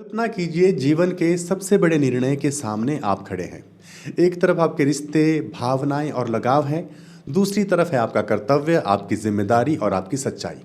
कल्पना कीजिए जीवन के सबसे बड़े निर्णय के सामने आप खड़े हैं। एक तरफ आपके रिश्ते, भावनाएं और लगाव हैं, दूसरी तरफ है आपका कर्तव्य, आपकी जिम्मेदारी और आपकी सच्चाई।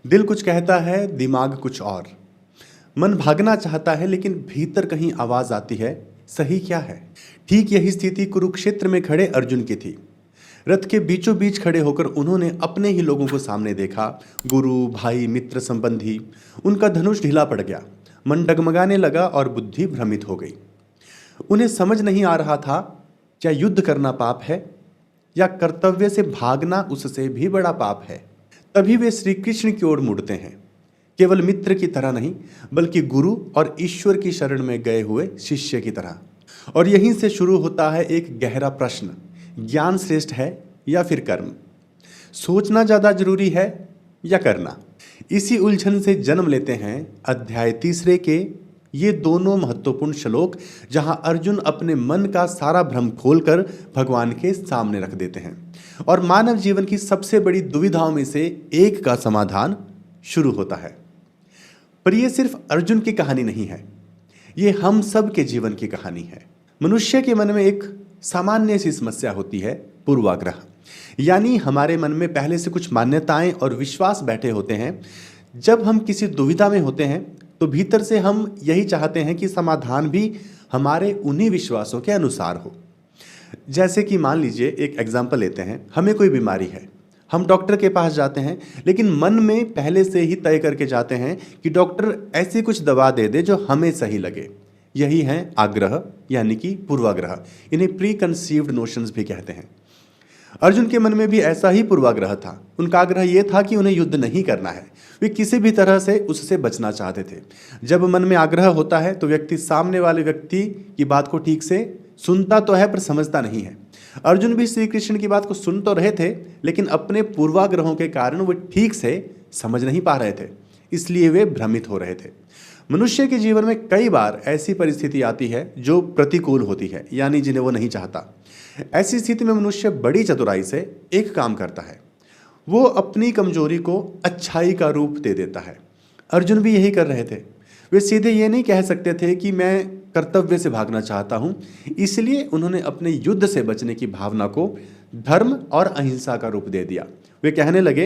दिल कुछ कहता है, दिमाग कुछ और। मन भागना चाहता है लेकिन भीतर कहीं आवाज आती है, सही क्या है। ठीक यही स्थिति कुरुक्षेत्र में खड़े अर्जुन की थी। रथ के बीचों बीच खड़े होकर उन्होंने अपने ही लोगों को सामने देखा, गुरु, भाई, मित्र, संबंधी। उनका धनुष ढीला पड़ गया, मन डगमगाने लगा और बुद्धि भ्रमित हो गई। उन्हें समझ नहीं आ रहा था, क्या युद्ध करना पाप है या कर्तव्य से भागना उससे भी बड़ा पाप है। तभी वे श्री कृष्ण की ओर मुड़ते हैं, केवल मित्र की तरह नहीं बल्कि गुरु और ईश्वर की शरण में गए हुए शिष्य की तरह। और यहीं से शुरू होता है एक गहरा प्रश्न, ज्ञान श्रेष्ठ है या फिर कर्म? सोचना ज्यादा जरूरी है या करना? इसी उलझन से जन्म लेते हैं अध्याय 3 के ये दोनों महत्वपूर्ण श्लोक, जहां अर्जुन अपने मन का सारा भ्रम खोलकर भगवान के सामने रख देते हैं और मानव जीवन की सबसे बड़ी दुविधाओं में से एक का समाधान शुरू होता है। पर यह सिर्फ अर्जुन की कहानी नहीं है, ये हम सब के जीवन की कहानी है। मनुष्य के मन में एक सामान्य सी समस्या होती है, पूर्वाग्रह। यानी हमारे मन में पहले से कुछ मान्यताएं और विश्वास बैठे होते हैं। जब हम किसी दुविधा में होते हैं तो भीतर से हम यही चाहते हैं कि समाधान भी हमारे उन्हीं विश्वासों के अनुसार हो। जैसे कि मान लीजिए, एक एग्जाम्पल लेते हैं, हमें कोई बीमारी है, हम डॉक्टर के पास जाते हैं लेकिन मन में पहले से ही तय करके जाते हैं कि डॉक्टर ऐसी कुछ दवा दे दे जो हमें सही लगे। यही है आग्रह, यानी कि पूर्वाग्रह। इन्हें प्री कंसीव्ड नोशंस भी कहते हैं। अर्जुन के मन में भी ऐसा ही पूर्वाग्रह था। उनका आग्रह यह था कि उन्हें युद्ध नहीं करना है, वे किसी भी तरह से उससे बचना चाहते थे। जब मन में आग्रह होता है तो व्यक्ति सामने वाले व्यक्ति की बात को ठीक से सुनता तो है पर समझता नहीं है। अर्जुन भी श्री कृष्ण की बात को सुन तो रहे थे लेकिन अपने पूर्वाग्रहों के कारण वे ठीक से समझ नहीं पा रहे थे, इसलिए वे भ्रमित हो रहे थे। मनुष्य के जीवन में कई बार ऐसी परिस्थिति आती है जो प्रतिकूल होती है, यानी जिन्हें वो नहीं चाहता। ऐसी स्थिति में मनुष्य बड़ी चतुराई से एक काम करता है, वो अपनी कमजोरी को अच्छाई का रूप दे देता है। अर्जुन भी यही कर रहे थे। वे सीधे ये नहीं कह सकते थे कि मैं कर्तव्य से भागना चाहता हूं, इसलिए उन्होंने अपने युद्ध से बचने की भावना को धर्म और अहिंसा का रूप दे दिया। वे कहने लगे,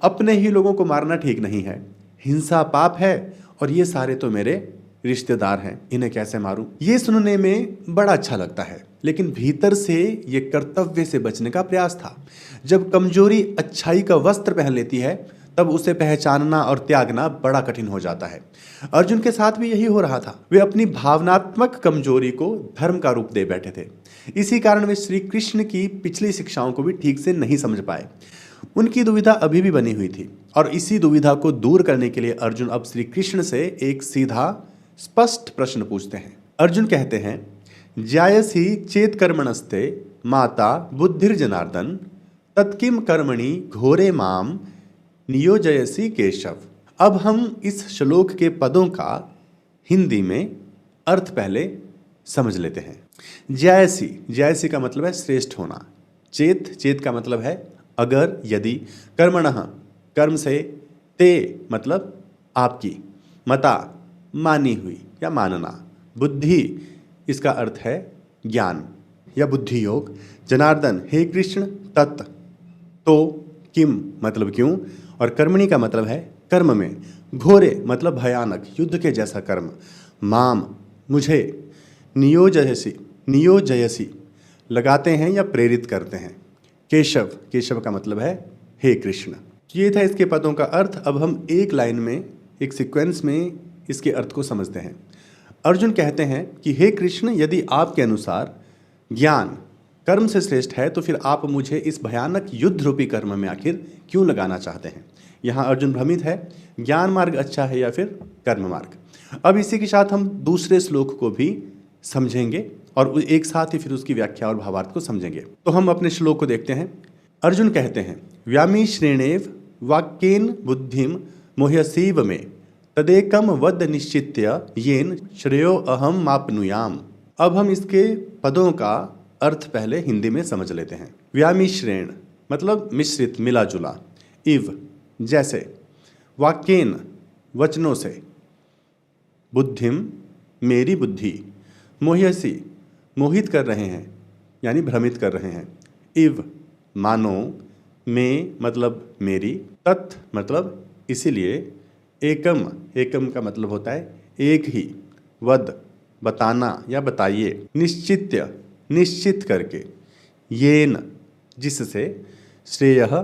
अपने ही लोगों को मारना ठीक नहीं है, हिंसा पाप है और ये सारे तो मेरे रिश्तेदार हैं, इन्हें कैसे मारूं। ये सुनने में बड़ा अच्छा लगता है लेकिन भीतर से ये कर्तव्य से बचने का प्रयास था। जब कमजोरी अच्छाई का वस्त्र पहन लेती है तब उसे पहचानना और त्यागना बड़ा कठिन हो जाता है। अर्जुन के साथ भी यही हो रहा था। वे अपनी भावनात्मक कमजोरी को धर्म का रूप दे बैठे थे। इसी कारण वे श्री कृष्ण की पिछली शिक्षाओं को भी ठीक से नहीं समझ पाए। उनकी दुविधा अभी भी बनी हुई थी और इसी दुविधा को दूर करने के लिए अर्जुन अब श्री कृष्ण से एक सीधा स्पष्ट प्रश्न पूछते हैं। अर्जुन कहते हैं, ज्यायसी चेत कर्मणस्ते माता बुद्धिर्जनार्दन तत्किम कर्मणि घोरे माम नियोजयसी केशव। अब हम इस श्लोक के पदों का हिंदी में अर्थ पहले समझ लेते हैं। ज्यायसी, ज्यायसी का मतलब है श्रेष्ठ होना। चेत, चेत का मतलब है अगर, यदि। कर्मणः, कर्म से। ते मतलब आपकी। मता, मानी हुई या मानना। बुद्धि, इसका अर्थ है ज्ञान या बुद्धि योग। जनार्दन, हे कृष्ण। तत्, तो। किम मतलब क्यों। और कर्मणि का मतलब है कर्म में। घोरे मतलब भयानक, युद्ध के जैसा कर्म। माम, मुझे। नियोजयसी, नियोजयसी लगाते हैं या प्रेरित करते हैं। केशव, केशव का मतलब है हे कृष्ण। ये था इसके पदों का अर्थ। अब हम एक लाइन में, एक सीक्वेंस में इसके अर्थ को समझते हैं। अर्जुन कहते हैं कि हे कृष्ण, यदि आपके अनुसार ज्ञान कर्म से श्रेष्ठ है तो फिर आप मुझे इस भयानक युद्ध रूपी कर्म में आखिर क्यों लगाना चाहते हैं। यहाँ अर्जुन भ्रमित है, ज्ञान मार्ग अच्छा है या फिर कर्म मार्ग। अब इसी के साथ हम दूसरे श्लोक को भी समझेंगे और एक साथ ही फिर उसकी व्याख्या और भावार्थ को समझेंगे। तो हम अपने श्लोक को देखते हैं। अर्जुन कहते हैं, व्यामी श्रेणेव वाक्येन बुद्धिम मोह्यसीव में तदेकम वद निश्चित्य येन श्रेयो अहम मापनुयाम। अब हम इसके पदों का अर्थ पहले हिंदी में समझ लेते हैं। व्यामिश्रेण मतलब मिश्रित, मिला जुला। इव जैसे। वाक्येन वचनों से। बुद्धिम मेरी बुद्धि, मोह्यसी मोहित कर रहे हैं यानी भ्रमित कर रहे हैं, इव मानो, में मतलब मेरी, तत् मतलब इसीलिए, एकम एकम का मतलब होता है एक ही, वद बताना या बताइए, निश्चित्य निश्चित करके, येन जिससे, श्रेयः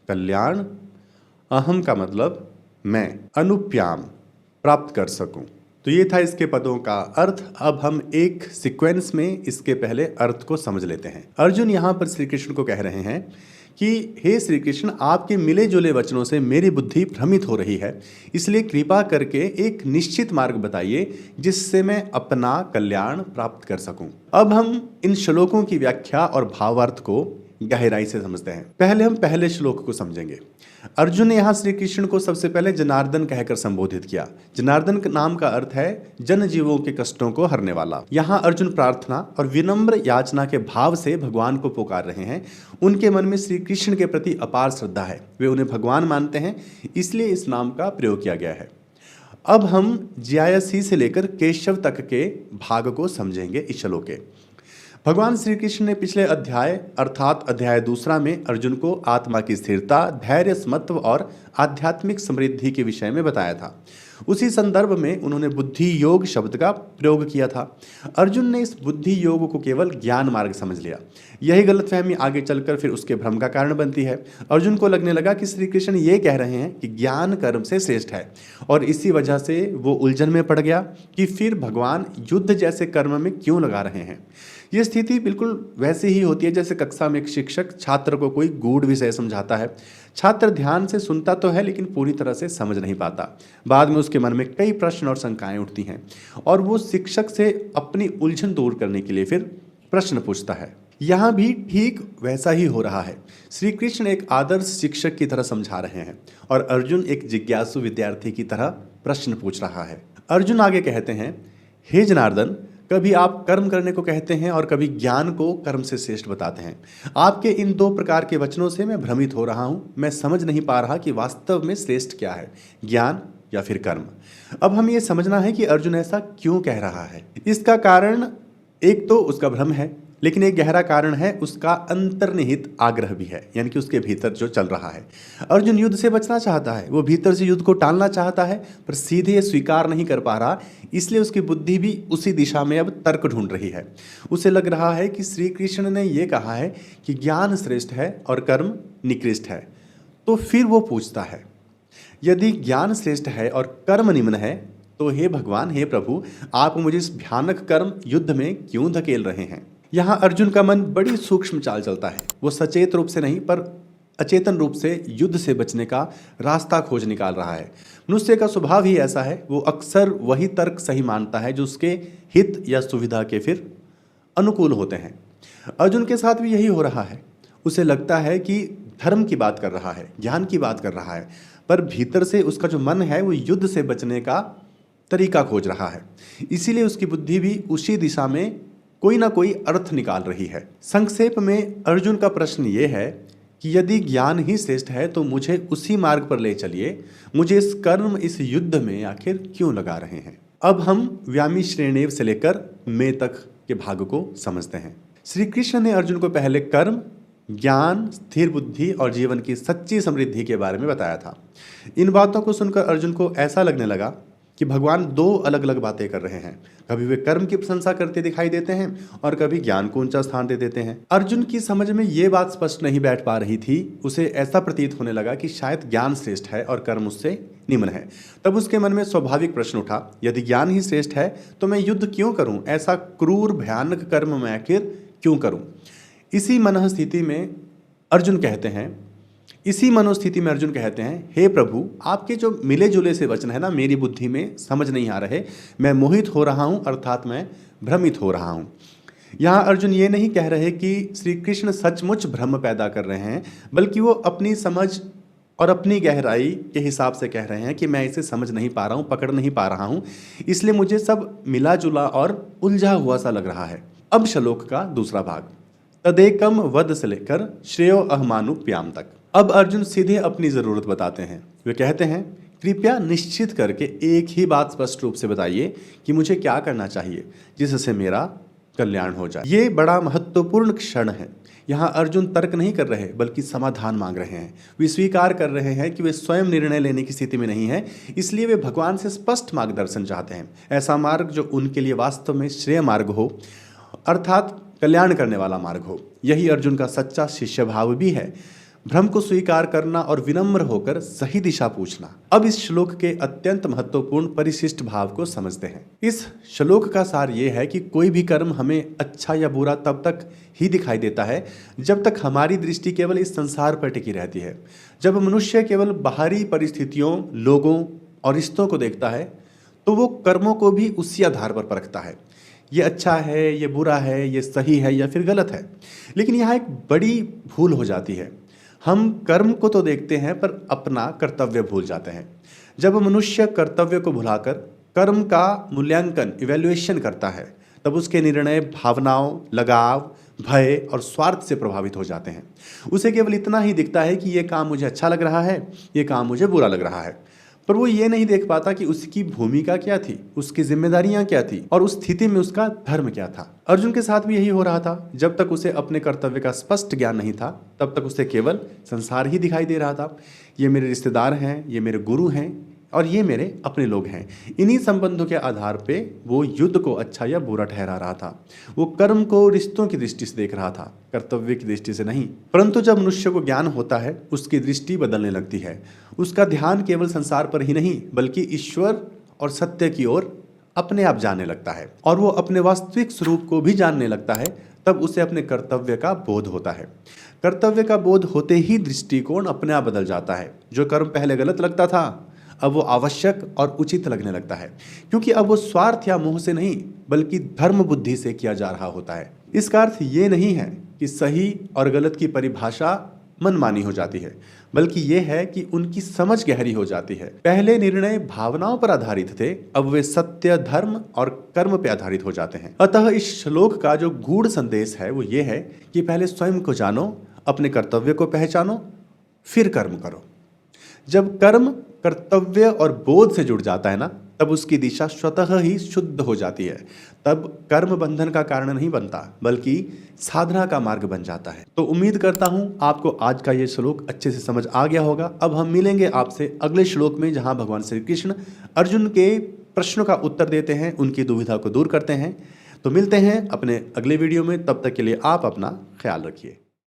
कल्याण, अहम का मतलब मैं, अनुप्याम प्राप्त कर सकूं। तो ये था इसके पदों का अर्थ। अब हम एक सीक्वेंस में इसके पहले अर्थ को समझ लेते हैं। अर्जुन यहाँ पर श्री कृष्ण को कह रहे हैं कि हे श्री कृष्ण, आपके मिले जुले वचनों से मेरी बुद्धि भ्रमित हो रही है, इसलिए कृपा करके एक निश्चित मार्ग बताइए जिससे मैं अपना कल्याण प्राप्त कर सकूं। अब हम इन श्लोकों की व्याख्या और भावार्थ को गहराई से समझते हैं। पहले हम पहले श्लोक को समझेंगे। अर्जुन ने यहाँ श्री कृष्ण को सबसे पहले जनार्दन कहकर संबोधित किया। जनार्दन नाम का अर्थ है जन जीवों के कष्टों को हरने वाला। यहाँ अर्जुन प्रार्थना और विनम्र याचना के भाव से भगवान को पुकार रहे हैं। उनके मन में श्री कृष्ण के प्रति अपार श्रद्धा है, वे उन्हें भगवान मानते हैं, इसलिए इस नाम का प्रयोग किया गया है। अब हम ज्यायसी से लेकर केशव तक के भाग को समझेंगे इस श्लोक के। भगवान श्री कृष्ण ने पिछले अध्याय अर्थात अध्याय 2 में अर्जुन को आत्मा की स्थिरता, धैर्य, समत्व और आध्यात्मिक समृद्धि के विषय में बताया था। उसी संदर्भ में उन्होंने बुद्धि योग शब्द का प्रयोग किया था। अर्जुन ने इस बुद्धि योग को केवल ज्ञान मार्ग समझ लिया। यही गलतफहमी आगे चलकर फिर उसके भ्रम का कारण बनती है। अर्जुन को लगने लगा कि श्री कृष्ण ये कह रहे हैं कि ज्ञान कर्म से श्रेष्ठ है, और इसी वजह से वो उलझन में पड़ गया कि फिर भगवान युद्ध जैसे कर्म में क्यों लगा रहे हैं। ये स्थिति बिल्कुल वैसे ही होती है जैसे कक्षा में एक शिक्षक छात्र को कोई गूढ़ विषय समझाता है। छात्र ध्यान से सुनता तो है लेकिन पूरी तरह से समझ नहीं पाता। बाद में उसके मन में कई प्रश्न और शंकाएं उठती हैं और वो शिक्षक से अपनी उलझन दूर करने के लिए फिर प्रश्न पूछता है। यहाँ भी ठीक वैसा ही हो रहा है। श्री कृष्ण एक आदर्श शिक्षक की तरह समझा रहे हैं और अर्जुन एक जिज्ञासु विद्यार्थी की तरह प्रश्न पूछ रहा है। अर्जुन आगे कहते हैं, हे जनार्दन, कभी आप कर्म करने को कहते हैं और कभी ज्ञान को कर्म से श्रेष्ठ बताते हैं। आपके इन 2 प्रकार के वचनों से मैं भ्रमित हो रहा हूं। मैं समझ नहीं पा रहा कि वास्तव में श्रेष्ठ क्या है, ज्ञान या फिर कर्म। अब हमें यह समझना है कि अर्जुन ऐसा क्यों कह रहा है। इसका कारण एक तो उसका भ्रम है, लेकिन एक गहरा कारण है उसका अंतर्निहित आग्रह भी है, यानी कि उसके भीतर जो चल रहा है। अर्जुन युद्ध से बचना चाहता है, वो भीतर से युद्ध को टालना चाहता है, पर सीधे स्वीकार नहीं कर पा रहा, इसलिए उसकी बुद्धि भी उसी दिशा में अब तर्क ढूंढ रही है। उसे लग रहा है कि श्री कृष्ण ने ये कहा है कि ज्ञान श्रेष्ठ है और कर्म निकृष्ट है, तो फिर वो पूछता है, यदि ज्ञान श्रेष्ठ है और कर्म निम्न है तो हे भगवान, हे प्रभु, आप मुझे इस भयानक कर्म युद्ध में क्यों धकेल रहे हैं। यहाँ अर्जुन का मन बड़ी सूक्ष्म चाल चलता है। वो सचेत रूप से नहीं पर अचेतन रूप से युद्ध से बचने का रास्ता खोज निकाल रहा है। मनुष्य का स्वभाव ही ऐसा है, वो अक्सर वही तर्क सही मानता है जो उसके हित या सुविधा के फिर अनुकूल होते हैं। अर्जुन के साथ भी यही हो रहा है। उसे लगता है कि धर्म की बात कर रहा है, ज्ञान की बात कर रहा है, पर भीतर से उसका जो मन है वो युद्ध से बचने का तरीका खोज रहा है। इसीलिए उसकी बुद्धि भी उसी दिशा में कोई ना कोई अर्थ निकाल रही है। संक्षेप में अर्जुन का प्रश्न ये है कि यदि ज्ञान ही श्रेष्ठ है तो मुझे उसी मार्ग पर ले चलिए, मुझे इस कर्म, इस युद्ध में आखिर क्यों लगा रहे हैं। अब हम व्यामी श्रेणेव से लेकर में तक के भाग को समझते हैं। श्री कृष्ण ने अर्जुन को पहले कर्म, ज्ञान, स्थिर बुद्धि और जीवन की सच्ची समृद्धि के बारे में बताया था। इन बातों को सुनकर अर्जुन को ऐसा लगने लगा कि भगवान 2 अलग अलग बातें कर रहे हैं। कभी वे कर्म की प्रशंसा करते दिखाई देते हैं और कभी ज्ञान को ऊंचा स्थान दे देते हैं। अर्जुन की समझ में ये बात स्पष्ट नहीं बैठ पा रही थी। उसे ऐसा प्रतीत होने लगा कि शायद ज्ञान श्रेष्ठ है और कर्म उससे निम्न है। तब उसके मन में स्वाभाविक प्रश्न उठा, यदि ज्ञान ही श्रेष्ठ है तो मैं युद्ध क्यों करूं, ऐसा क्रूर भयानक कर्म मैं आखिर क्यों करूं। इसी मनोस्थिति में अर्जुन कहते हैं, हे प्रभु, आपके जो मिले जुले से वचन है ना, मेरी बुद्धि में समझ नहीं आ रहे। मैं मोहित हो रहा हूं, अर्थात मैं भ्रमित हो रहा हूं। यहाँ अर्जुन ये नहीं कह रहे कि श्री कृष्ण सचमुच भ्रम पैदा कर रहे हैं, बल्कि वो अपनी समझ और अपनी गहराई के हिसाब से कह रहे हैं कि मैं इसे समझ नहीं पा रहा हूँ, पकड़ नहीं पा रहा हूँ, इसलिए मुझे सब मिला जुला और उलझा हुआ सा लग रहा है। अब श्लोक का दूसरा भाग, तदेकम वद से लेकर श्रेयो अहमानुप्याम तक। अब अर्जुन सीधे अपनी जरूरत बताते हैं। वे कहते हैं, कृपया निश्चित करके एक ही बात स्पष्ट रूप से बताइए कि मुझे क्या करना चाहिए जिससे मेरा कल्याण हो जाए। ये बड़ा महत्वपूर्ण क्षण है। यहाँ अर्जुन तर्क नहीं कर रहे बल्कि समाधान मांग रहे हैं। वे स्वीकार कर रहे हैं कि वे स्वयं निर्णय लेने की स्थिति में नहीं है, इसलिए वे भगवान से स्पष्ट मार्गदर्शन चाहते हैं। ऐसा मार्ग जो उनके लिए वास्तव में श्रेय मार्ग हो, अर्थात कल्याण करने वाला मार्ग हो। यही अर्जुन का सच्चा शिष्य भाव भी है, भ्रम को स्वीकार करना और विनम्र होकर सही दिशा पूछना। अब इस श्लोक के अत्यंत महत्वपूर्ण परिशिष्ट भाव को समझते हैं। इस श्लोक का सार ये है कि कोई भी कर्म हमें अच्छा या बुरा तब तक ही दिखाई देता है जब तक हमारी दृष्टि केवल इस संसार पर टिकी रहती है। जब मनुष्य केवल बाहरी परिस्थितियों, लोगों और रिश्तों को देखता है तो वो कर्मों को भी उसी आधार पर परखता है। ये अच्छा है, ये बुरा है, ये सही है या फिर गलत है। लेकिन यहाँ एक बड़ी भूल हो जाती है। हम कर्म को तो देखते हैं पर अपना कर्तव्य भूल जाते हैं। जब मनुष्य कर्तव्य को भुलाकर कर्म का मूल्यांकन, इवैल्यूएशन करता है, तब उसके निर्णय भावनाओं, लगाव, भय और स्वार्थ से प्रभावित हो जाते हैं। उसे केवल इतना ही दिखता है कि ये काम मुझे अच्छा लग रहा है, ये काम मुझे बुरा लग रहा है, पर वो ये नहीं देख पाता कि उसकी भूमिका क्या थी, उसकी जिम्मेदारियां क्या थी और उस स्थिति में उसका धर्म क्या था। अर्जुन के साथ भी यही हो रहा था। जब तक उसे अपने कर्तव्य का स्पष्ट ज्ञान नहीं था, तब तक उसे केवल संसार ही दिखाई दे रहा था। ये मेरे रिश्तेदार हैं, ये मेरे गुरु हैं और ये मेरे अपने लोग हैं। इन्हीं संबंधों के आधार पे वो युद्ध को अच्छा या बुरा ठहरा रहा था। वो कर्म को रिश्तों की दृष्टि से देख रहा था, कर्तव्य की दृष्टि से नहीं। परंतु जब मनुष्य को ज्ञान होता है, उसकी दृष्टि बदलने लगती है। उसका ध्यान केवल संसार पर ही नहीं बल्कि ईश्वर और सत्य की ओर अपने आप जाने लगता है और वो अपने वास्तविक स्वरूप को भी जानने लगता है। तब उसे अपने कर्तव्य का बोध होता है। कर्तव्य का बोध होते ही दृष्टिकोण अपने आप बदल जाता है। जो कर्म पहले गलत लगता था, अब वो आवश्यक और उचित लगने लगता है, क्योंकि अब वो स्वार्थ या मोह से नहीं बल्कि धर्म बुद्धि से किया जा रहा होता है। इसका अर्थ ये नहीं है कि सही और गलत की परिभाषा मनमानी हो जाती है, बल्कि ये है कि उनकी समझ गहरी हो जाती है। पहले निर्णय भावनाओं पर आधारित थे, अब वे सत्य, धर्म और कर्म पर आधारित हो जाते हैं। अतः इस श्लोक का जो गूढ़ संदेश है वो ये है कि पहले स्वयं को जानो, अपने कर्तव्य को पहचानो, फिर कर्म करो। जब कर्म कर्तव्य और बोध से जुड़ जाता है ना, तब उसकी दिशा स्वतः ही शुद्ध हो जाती है। तब कर्म बंधन का कारण नहीं बनता बल्कि साधना का मार्ग बन जाता है। तो उम्मीद करता हूं आपको आज का ये श्लोक अच्छे से समझ आ गया होगा। अब हम मिलेंगे आपसे अगले श्लोक में, जहां भगवान श्री कृष्ण अर्जुन के प्रश्नों का उत्तर देते हैं, उनकी दुविधा को दूर करते हैं। तो मिलते हैं अपने अगले वीडियो में। तब तक के लिए आप अपना ख्याल रखिए।